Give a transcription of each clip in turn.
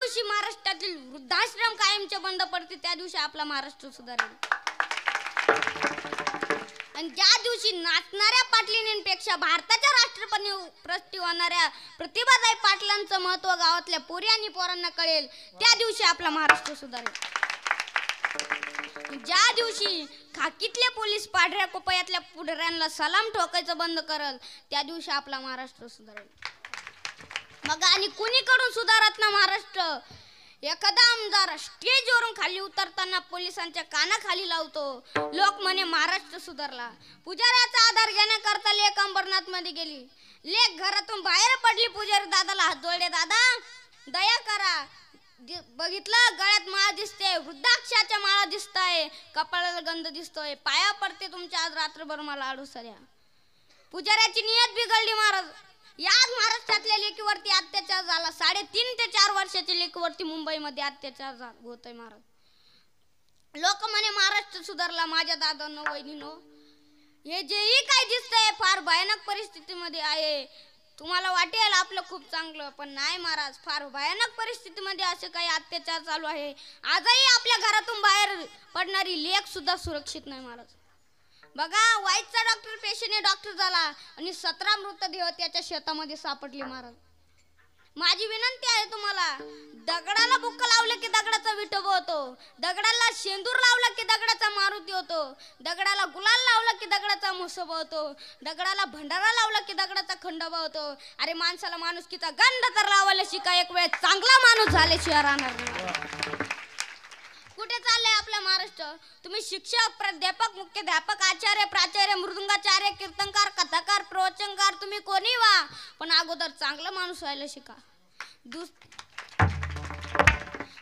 दिवशी महाराष्ट्रातील वृद्धाश्रम कायमचे बंद पडते त्या दिवशी आपला महाराष्ट्र सुधारेल. आणि ज्या दिवशी नाचणाऱ्या पाटलींपेक्षा भारताच्या राष्ट्रपती होणाऱ्या प्रतिभाताई पाटलांचं महत्त्व गावातल्या पोरी आणि पोरांना कळेल त्या दिवशी आपला महाराष्ट्र सुधारेल. ज्या दिवशी खाकीतले पोलीस पांढऱ्या कोपयातल्या पुढाऱ्यांना सलाम ठोकायचं बंद करल त्या दिवशी आपला महाराष्ट्र सुधारेल. मग आणि कुणीकडून सुधारत ना महाराष्ट्र. एखादा आमदार स्टेजवरून खाली उतरताना पोलिसांच्या कानाखाली लावतो. लोक म्हणे महाराष्ट्र सुधारला. पुजाऱ्याचा आधार घेण्याकरता लेक अंबरनाथ मध्ये गेली. लेक घरातून बाहेर पडली. पुजारी दादाला हात जोडले. दादा दया करा. बघितलं गळ्यात माळ दिसते. वृद्धाक्षाच्या माळा दिसताय. कपाळाला गंध दिसतोय. पाया पडते तुमच्या आज रात्रभर मला आडूसऱ्या. पुजाऱ्याची नियत बिघडली. महाराज याच महाराष्ट्रातल्या लेकीवरती अत्याचार झाला. 3.5 ते 4 वर्षाच्या लेकीवरती मुंबईमध्ये अत्याचार होतोय. महाराज लोक म्हणे महाराष्ट्र सुधारला. माझ्या दादांनो वहिनीनो हे जेही काय दिसतंय फार भयानक परिस्थितीमध्ये आहे. तुम्हाला वाटेल आपलं खूप चांगलं पण नाही महाराज. फार भयानक परिस्थितीमध्ये असे काही अत्याचार चालू आहे. आजही आपल्या घरातून बाहेर पडणारी लेक सुद्धा सुरक्षित नाही महाराज. बघा वाईटचा डॉक्टर पेशंट डॉक्टर झाला आणि 17 मृतदेह त्याच्या शेतामध्ये सापडले. महाराज माझी विनंती आहे तुम्हाला. दगडाला बुक्क लावलं की दगडाचा विठोबा होतो. दगडाला शेंदूर लावला की दगडाचा मारुती होतो. दगडाला गुलाल लावला की दगडाचा मुसोबा होतो. दगडाला भंडारा लावला की दगडाचा खंडोबा होतो. अरे माणसाला माणुसकीचा गंध तर लावायला शिका. एक वेळ चांगला माणूस झाल्याशिवाय राहणार नाही. कुठे चाललंय आपला महाराष्ट्र. तुम्ही शिक्षक प्राध्यापक मुख्याध्यापक आचार्य प्राचार्य मृदुंगाचार्य कीर्तनकार कथाकार प्रवचनकार तुम्ही कोणी व्हा पण अगोदर चांगला माणूस व्हायला शिका.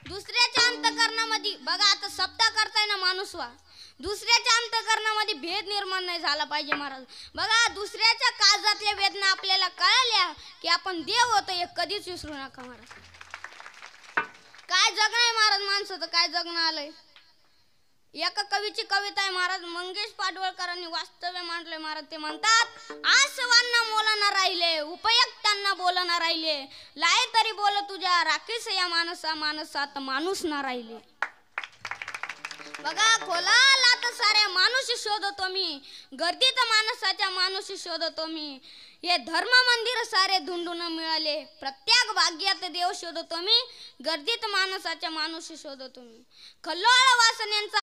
दुसऱ्याच्या अंतःकरणामध्ये बघा आता सप्ताह करताय ना माणूस व्हा. दुसऱ्याच्या अंतःकरणामध्ये भेद निर्माण नाही झाला पाहिजे. महाराज बघा दुसऱ्याच्या काळजातल्या वेदना आपल्याला कळल्या की आपण देव होतो हे कधीच विसरू नका. महाराज काय जगणं आहे महाराज. माणसाचं काय जगणं आलंय. एका कवीची कविता आहे महाराज. मंगेश पाडवळकरांनी वास्तव्य मांडले. महाराज ते म्हणतात आसवांना मोलाना राहिले उपयुक्तांना बोलना राहिले लाय तरी बोल तुझ्या राखीस या माणसात माणूस ना राहिले. बघा खोलाला तर साऱ्या माणूस शोधतो मी. गर्दीत माणसाच्या माणूस शोधतो मी. हे धर्म मंदिर सारे धुंडून मिळाले. प्रत्येक भाग्यात देव शोधतो मी. गर्दीत माणसाच्या माणूस शोधतो मी. खल्लोळ वासनेंचा